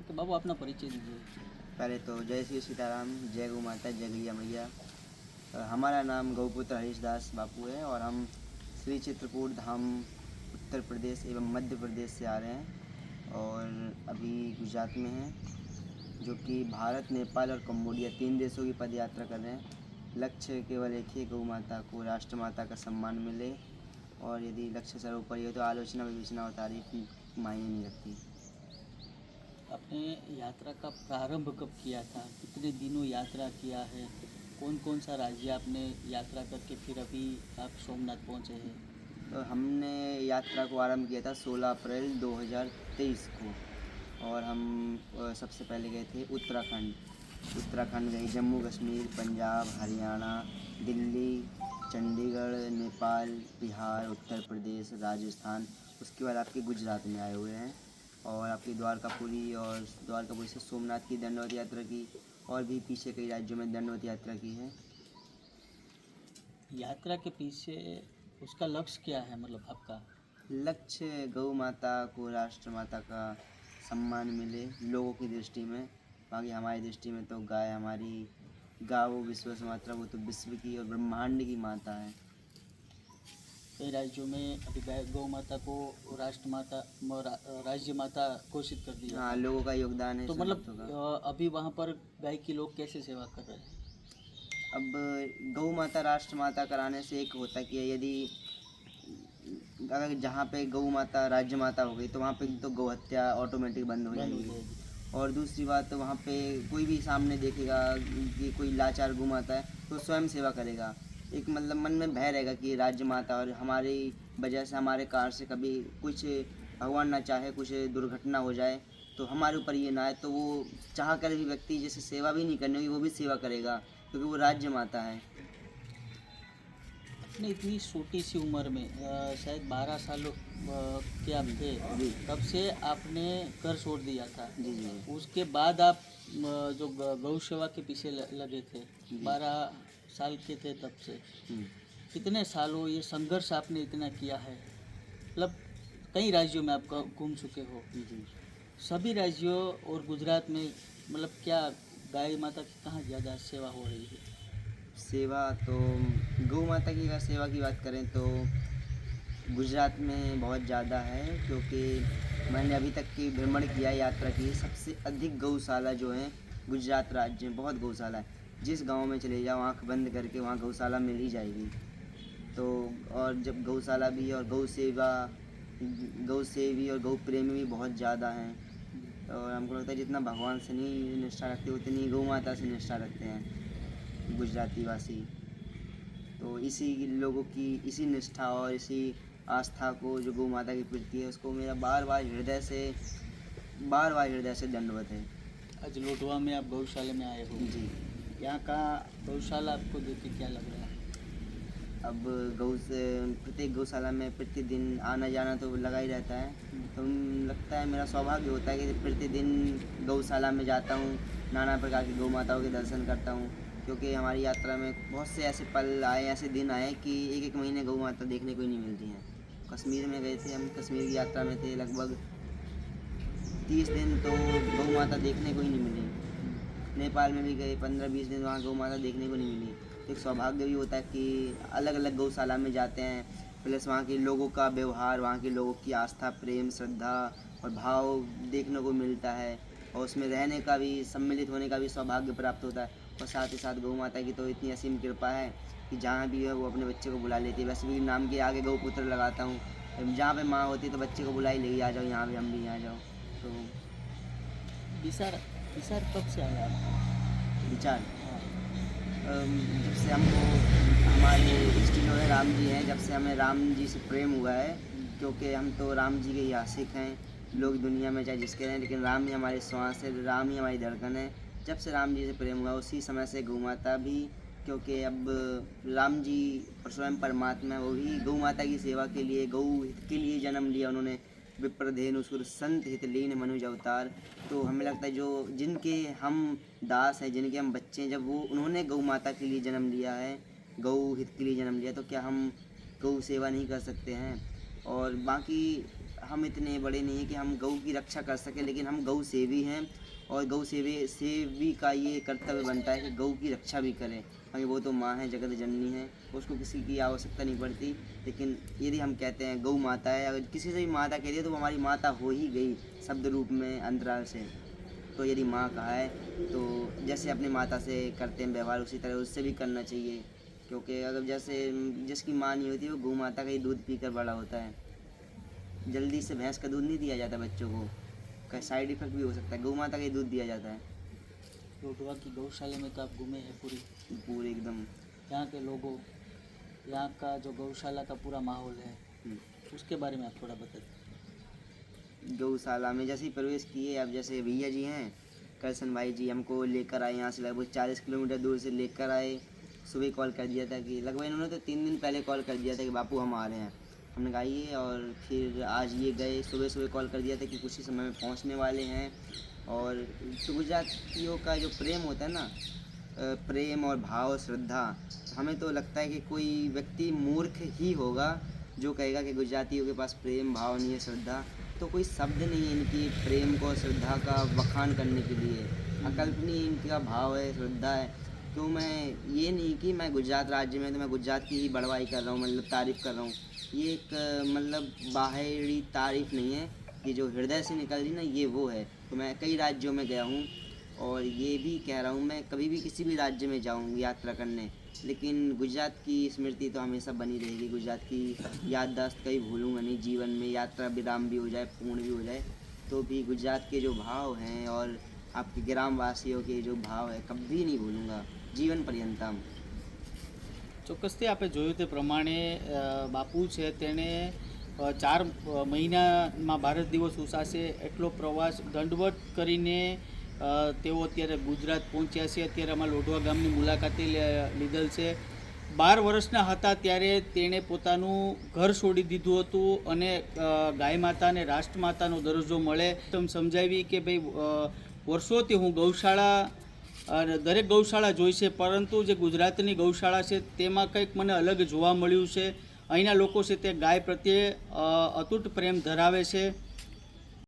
तो बाबू अपना परिचय दीजिए। पहले तो जय श्री सीताराम, जय गौ माता, जय गैया मैया। हमारा नाम गौपुत्र हरीश दास बापू है और हम श्री चित्रकूट धाम उत्तर प्रदेश एवं मध्य प्रदेश से आ रहे हैं और अभी गुजरात में हैं, जो कि भारत, नेपाल और कंबोडिया 3 देशों की पद यात्रा कर रहे हैं। लक्ष्य केवल एक ही, गौ माता को, राष्ट्र माता का सम्मान मिले, और यदि लक्ष्य सर्वोपरि हो तो आलोचना, विवेचना और तारीफ मायने नहीं रखती। आपने यात्रा का प्रारंभ कब किया था? कितने दिनों यात्रा किया है? कौन कौन सा राज्य आपने यात्रा करके फिर अभी आप सोमनाथ पहुंचे हैं? तो हमने यात्रा को आरंभ किया था 16 अप्रैल 2023 को, और हम सबसे पहले गए थे उत्तराखंड गए, जम्मू कश्मीर, पंजाब, हरियाणा, दिल्ली, चंडीगढ़, नेपाल, बिहार, उत्तर प्रदेश, राजस्थान। उसके बाद आपके गुजरात में आए हुए हैं और आपकी द्वारकापुरी से सोमनाथ की दंडवत यात्रा की, और भी पीछे कई राज्यों में दंडवत यात्रा की है। यात्रा के पीछे उसका लक्ष्य क्या है, मतलब आपका? लक्ष्य गौ माता को, राष्ट्र माता का सम्मान मिले लोगों की दृष्टि में। बाकी हमारी दृष्टि में तो गाय हमारी, गावो विश्व मात्रा, वो तो विश्व की और ब्रह्मांड की माता है। कई राज्यों में अभी गौ माता को राष्ट्र माता राज्य माता घोषित कर दिया हाँ, था। लोगों का योगदान है तो इसमें मतलब महत्व का। अभी वहाँ पर गाय की लोग कैसे सेवा कर रहे हैं? अब गौ माता, राष्ट्र माता कराने से एक होता है कि यदि अगर जहाँ पे गौ माता राज्य माता हो गई तो वहाँ पे तो गौ हत्या ऑटोमेटिक बंद हो जाएगी। और दूसरी बात, तो वहाँ पे कोई भी सामने देखेगा कि कोई लाचार गौ माता है तो स्वयं सेवा करेगा। एक मतलब मन में भय रहेगा कि राज्य माता और हमारी वजह से, हमारे कार से कभी कुछ, भगवान ना चाहे, कुछ दुर्घटना हो जाए तो हमारे ऊपर ये ना आए, तो वो चाह कर भी व्यक्ति जैसे सेवा भी नहीं करनी होगी वो भी सेवा करेगा, क्योंकि वो राज्य माता है। अपनी इतनी छोटी सी उम्र में शायद 12 सालों के आप थे, जी तब से आपने घर छोड़ दिया था। जी जी उसके बाद आप जो गौ सेवा के पीछे लगे थे, जी। 12 साल के थे तब से। हम्म, कितने सालों ये संघर्ष आपने इतना किया है? मतलब कई राज्यों में आप घूम चुके हो, जी। सभी राज्यों और गुजरात में मतलब क्या गाय माता की कहाँ ज़्यादा सेवा हो रही है? सेवा तो गौ माता की अगर सेवा की बात करें तो गुजरात में बहुत ज़्यादा है, क्योंकि मैंने अभी तक की भ्रमण किया, यात्रा की, सबसे अधिक गौशाला जो है गुजरात राज्य में, बहुत गौशाला है। जिस गांव में चले जाओ आंख बंद करके वहाँ गौशाला मिल ही जाएगी। तो और जब गौशाला भी और गौ सेवी और गौ प्रेमी भी बहुत ज़्यादा हैं, और हमको लगता है जितना भगवान से नहीं निष्ठा रखते उतनी गौ माता से निष्ठा रखते हैं गुजराती वासी। तो इसी लोगों की इसी निष्ठा और इसी आस्था को, जो गौ माता की प्रति है, उसको मेरा बार बार हृदय से दंडवत है। आज लोटवा में आप गौशाला में आए हो, जी। यहाँ का गौशाला आपको देख के क्या लग रहा है? अब प्रत्येक गौशाला में प्रतिदिन आना जाना तो लगा ही रहता है, तो लगता है मेरा सौभाग्य होता है कि प्रतिदिन गौशाला में जाता हूँ, नाना प्रकार की गौ माताओं के दर्शन करता हूँ। क्योंकि हमारी यात्रा में बहुत से ऐसे पल आए, ऐसे दिन आए कि एक एक महीने गौ माता देखने को ही नहीं मिलती हैं। कश्मीर में गए थे हम, कश्मीर की यात्रा में थे, लगभग 30 दिन तो गौ माता देखने को ही नहीं मिली। नेपाल में भी गए, 15-20 दिन, वहाँ गौ माता देखने को नहीं मिली। एक सौभाग्य भी होता है कि अलग अलग गौशाला में जाते हैं, प्लस वहाँ के लोगों का व्यवहार, वहाँ के लोगों की आस्था, प्रेम, श्रद्धा और भाव देखने को मिलता है, और उसमें रहने का भी, सम्मिलित होने का भी सौभाग्य प्राप्त होता है। और साथ ही साथ गौ माता की तो इतनी असीम कृपा है कि जहाँ भी है वो अपने बच्चे को बुला लेती है। वैसे भी नाम के आगे गौपुत्र लगाता हूँ, जहाँ पे माँ होती है तो बच्चे को बुला ही लेगी, आ जाओ यहाँ भी, हम भी यहाँ जाओ। तो विचार विचार कब से आया आपको? विचार, हाँ। जब से हमको, हमारे इष्ट जो है राम जी हैं, जब से हमें राम जी से प्रेम हुआ है, क्योंकि हम तो राम जी के ही आशिक हैं। लोग दुनिया में चाहे जिसके रहें, लेकिन राम ही हमारे श्वास है, राम ही हमारी धड़कन है। जब से राम जी से प्रेम हुआ उसी समय से गौ माता भी, क्योंकि अब राम जी और स्वयं परमात्मा, वो भी गौ माता की सेवा के लिए, गौ हित के लिए जन्म लिया उन्होंने। विप्रधेनु सुर संत हित लीन मनुज अवतार। तो हमें लगता है जो जिनके हम दास हैं, जिनके हम बच्चे हैं, जब वो उन्होंने गौ माता के लिए जन्म लिया है, गौ हित के लिए जन्म लिया, तो क्या हम गौ सेवा नहीं कर सकते हैं? और बाकी हम इतने बड़े नहीं हैं कि हम गऊ की रक्षा कर सकें, लेकिन हम गऊ सेवी हैं और गऊ सेवी का ये कर्तव्य बनता है कि गऊ की रक्षा भी करें, क्योंकि वो तो माँ है, जगत जननी है, उसको किसी की आवश्यकता नहीं पड़ती। लेकिन यदि हम कहते हैं गऊ माता है, अगर किसी से भी माता कह दिया तो वो हमारी माता हो ही गई शब्द रूप में अंतराल से। तो यदि माँ कहा है तो जैसे अपनी माता से करते हैं व्यवहार, उसी तरह उससे भी करना चाहिए, क्योंकि अगर जैसे जिसकी माँ नहीं होती वो गौ माता का ही दूध पीकर बड़ा होता है। जल्दी से भैंस का दूध नहीं दिया जाता बच्चों को, का साइड इफेक्ट भी हो सकता है, गौ माता का ही दूध दिया जाता है। लोटवा की गौशाला में तो आप घूमे हैं पूरे एकदम। यहाँ के लोगों, यहाँ का जो गौशाला का पूरा माहौल है, उसके बारे में आप थोड़ा बताइए। गौशाला में जैसे ही प्रवेश किए, अब जैसे भैया जी हैं करसन भाई जी, हमको लेकर आए यहाँ से लगभग 40 किलोमीटर दूर से लेकर आए। सुबह कॉल कर दिया था कि लगभग इन्होंने तो 3 दिन पहले कॉल कर दिया था कि बापू हम आ रहे हैं। हमने कहा आइए, और फिर आज ये गए, सुबह सुबह कॉल कर दिया था कि कुछ ही समय में पहुँचने वाले हैं। और तो गुजरातियों का जो प्रेम होता है ना, प्रेम और भाव श्रद्धा, हमें तो लगता है कि कोई व्यक्ति मूर्ख ही होगा जो कहेगा कि गुजरातियों के पास प्रेम भाव नहीं है, श्रद्धा। तो कोई शब्द नहीं है इनकी प्रेम को श्रद्धा का बखान करने के लिए, अकल्पनीय इनका भाव है, श्रद्धा है। तो मैं ये नहीं कि मैं गुजरात राज्य में तो मैं गुजरात की ही बड़वाई कर रहा हूँ, मतलब तारीफ़ कर रहा हूँ। ये एक मतलब बाहरी तारीफ़ नहीं है, कि जो हृदय से निकल रही ना, ये वो है। तो मैं कई राज्यों में गया हूँ और ये भी कह रहा हूँ, मैं कभी भी किसी भी राज्य में जाऊँ यात्रा करने, लेकिन गुजरात की स्मृति तो हमेशा बनी रहेगी। गुजरात की याददाश्त कभी भूलूंगा नहीं जीवन में, यात्रा विराम भी हो जाए, पूर्ण भी हो जाए, तो भी गुजरात के जो भाव हैं और आपके ग्रामवासियों के जो भाव है कभी नहीं भूलूंगा जीवन पर्यंतम। ચોક્કસથી આપણે જોયું તે પ્રમાણે બાપુ છે તેણે 4 મહિનામાં ભારત દિવસ ઉષાશે એટલો પ્રવાસ દંડવત કરીને તેઓ અત્યારે ગુજરાત પહોંચ્યા છે। અત્યારે આમાં લોઢવા ગામની મુલાકાતે લીધેલ છે। 12 વર્ષના હતા ત્યારે તેણે પોતાનું ઘર છોડી દીધું હતું અને ગાય માતા અને રાષ્ટ્રમાતાનો દરજ્જો મળે તેમ સમજાવી કે ભાઈ વર્ષોથી હું ગૌશાળા અને દરેક ગૌશાળા જોઈ છે, પરંતુ જે ગુજરાતની ગૌશાળા છે તેમાં કંઈક મને અલગ જોવા મળ્યું છે। અહીંના લોકો છે તે ગાય પ્રત્યે અતૂટ પ્રેમ ધરાવે છે।